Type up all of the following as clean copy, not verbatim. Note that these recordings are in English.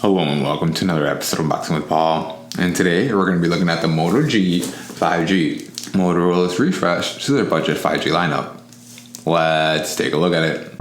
Hello and welcome to another episode of Unboxing with Paul. And today we're going to be looking at the Moto G 5G. Motorola's refresh to their budget 5G lineup. Let's take a look at it.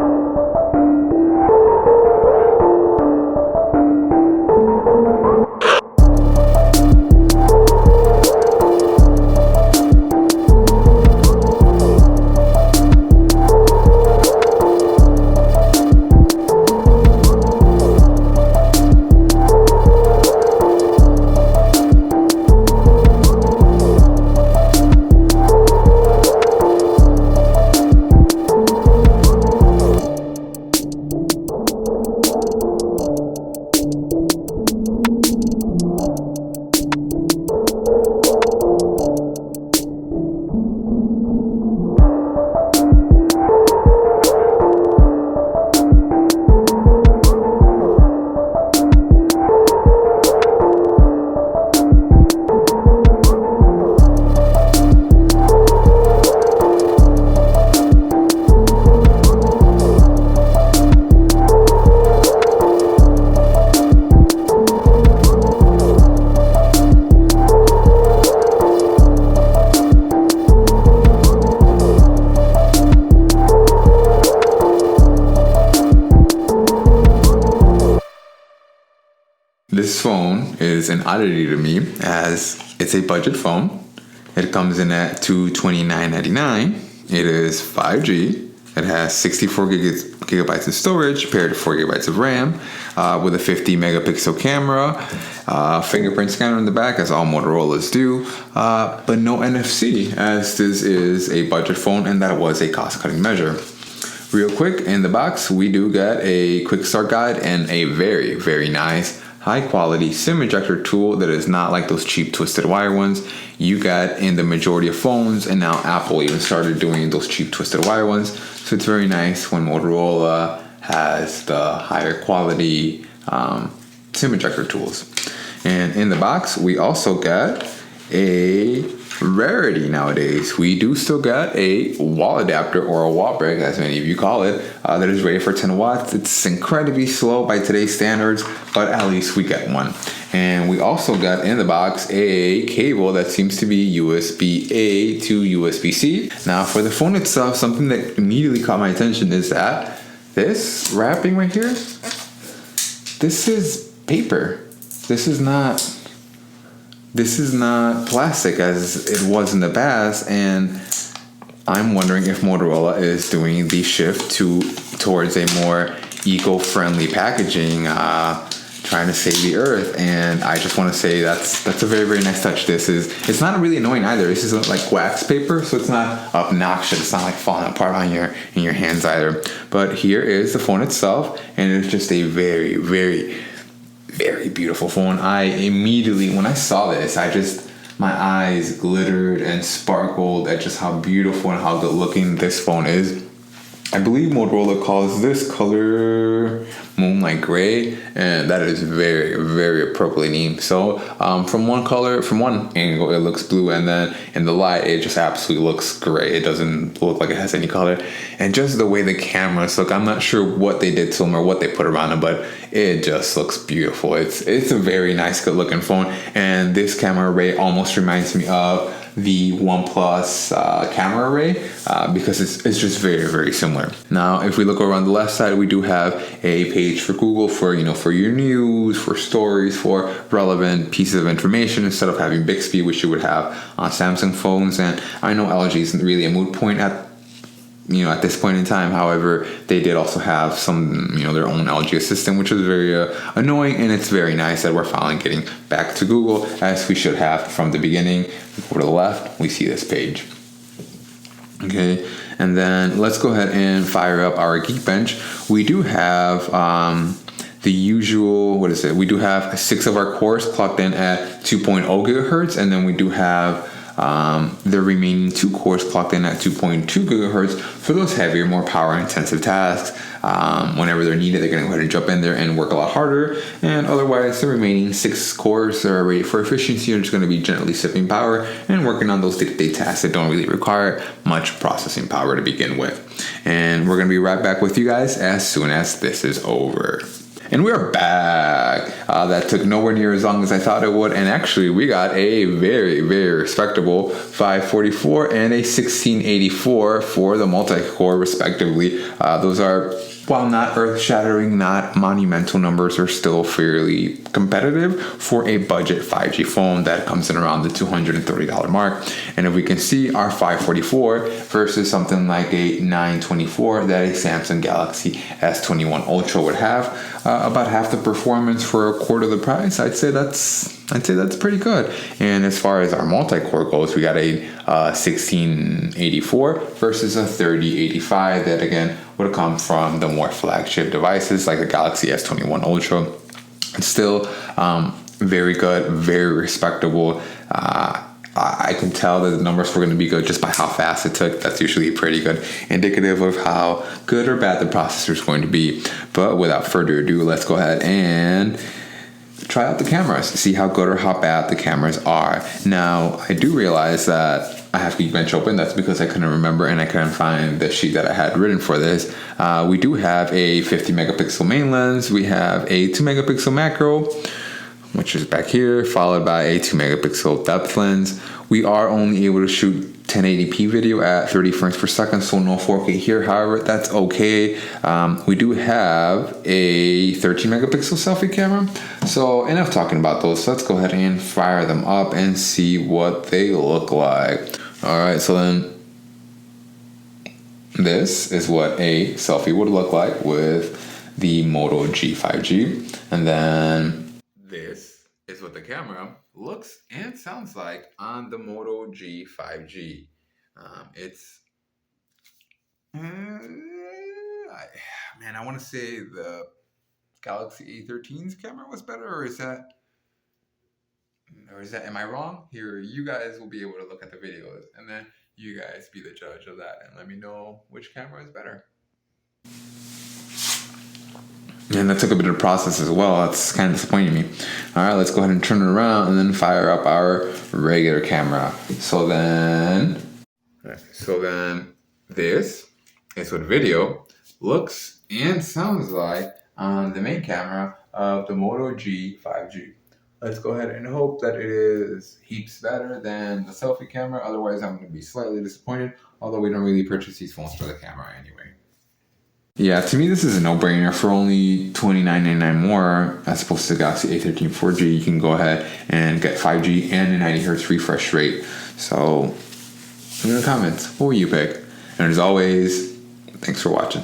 This phone is an oddity to me as it's a budget phone. It comes in at $229.99. It is 5G. It has 64 gigabytes of storage paired to 4 gigabytes of RAM with a 50 megapixel camera, fingerprint scanner in the back as all Motorola's do, but no NFC as this is a budget phone and that was a cost-cutting measure. Real quick, in the box we do get a quick start guide and a very, very nice high quality SIM ejector tool that is not like those cheap twisted wire ones you got in the majority of phones, and now Apple even started doing those cheap twisted wire ones. So it's very nice when Motorola has the higher quality SIM ejector tools. And in the box we also got a rarity nowadays. We do still got a wall adapter, or a wall brick as many of you call it, that is rated for 10 watts. It's incredibly slow by today's standards, but at least we get one. And we also got in the box a cable that seems to be USB-A to USB-C. Now for the phone itself, something that immediately caught my attention is that this wrapping right here, this is paper. This is not plastic as it was in the past, and I'm wondering if Motorola is doing the shift towards a more eco-friendly packaging, trying to save the earth. And I just want to say that's a very, very nice touch. It's not really annoying either. This is like wax paper, so it's not obnoxious. It's not like falling apart on in your hands either. But here is the phone itself, and it's just a very, very, very beautiful phone. I immediately, when I saw this, my eyes glittered and sparkled at just how beautiful and how good looking this phone is. I believe Motorola calls this color Moonlight Gray, and that is very, very appropriately named. So from one angle it looks blue, and then in the light it just absolutely looks gray. It doesn't look like it has any color. And just the way the cameras look, I'm not sure what they did to them or what they put around them, but it just looks beautiful. It's a very nice, good looking phone, and this camera array almost reminds me of the OnePlus camera array because it's just very, very similar. Now if we look around the left side, we do have a page for Google for your news, for stories, for relevant pieces of information, instead of having Bixby, which you would have on Samsung phones. And I know LG isn't really a moot point at this point in time. However, they did also have some, their own LG Assistant, which is very annoying, and it's very nice that we're finally getting back to Google, as we should have from the beginning. Go to the left, we see this page. Okay, and then let's go ahead and fire up our Geekbench. We do have the usual, we do have 6 of our cores clocked in at 2.0 gigahertz, and then we do have the remaining 2 cores clocked in at 2.2 gigahertz for those heavier, more power intensive tasks. Whenever they're needed, they're going to go ahead and jump in there and work a lot harder. And otherwise, the remaining 6 cores that are rated for efficiency are just going to be gently sipping power and working on those day-to-day tasks that don't really require much processing power to begin with. And we're going to be right back with you guys as soon as this is over. And we're back. That took nowhere near as long as I thought it would. And actually, we got a very, very respectable 544 and a 1684 for the multi-core, respectively. Those are, while not earth-shattering, not monumental numbers, are still fairly competitive for a budget 5G phone that comes in around the $230 mark. And if we can see our 544 versus something like a 924 that a Samsung Galaxy S21 Ultra would have, about half the performance for a quarter of the price, I'd say that's pretty good. And as far as our multi-core goes, we got a 1684 versus a 3085 that again would come from the more flagship devices like the Galaxy S21 Ultra. It's still very good, very respectable. I can tell that the numbers were going to be good just by how fast it took. That's usually pretty good indicative of how good or bad the processor is going to be. But without further ado, let's go ahead and try out the cameras, see how good or how bad the cameras are. Now, I do realize that I have Geekbench open. That's because I couldn't remember and I couldn't find the sheet that I had written for this. We do have a 50 megapixel main lens. We have a 2 megapixel macro, which is back here, followed by a 2 megapixel depth lens. We are only able to shoot 1080p video at 30 frames per second, so no 4K here. However, that's okay. We do have a 13 megapixel selfie camera. So enough talking about those. Let's go ahead and fire them up and see what they look like. All right, so then this is what a selfie would look like with the Moto G 5G. And then this is what the camera looks and sounds like on the Moto G 5G. I want to say the Galaxy A13's camera was better, or is that, am I wrong? Here, you guys will be able to look at the videos and then you guys be the judge of that and let me know which camera is better. And that took a bit of process as well. That's kind of disappointing me. All right, let's go ahead and turn it around and then fire up our regular camera. So then this is what video looks and sounds like on the main camera of the Moto G 5G. Let's go ahead and hope that it is heaps better than the selfie camera. Otherwise, I'm going to be slightly disappointed, although we don't really purchase these phones for the camera anyway. Yeah, to me, this is a no-brainer. For only $29.99 more, as opposed to the Galaxy A13 4G, you can go ahead and get 5G and a 90 hertz refresh rate. So, in the comments, what will you pick? And as always, thanks for watching.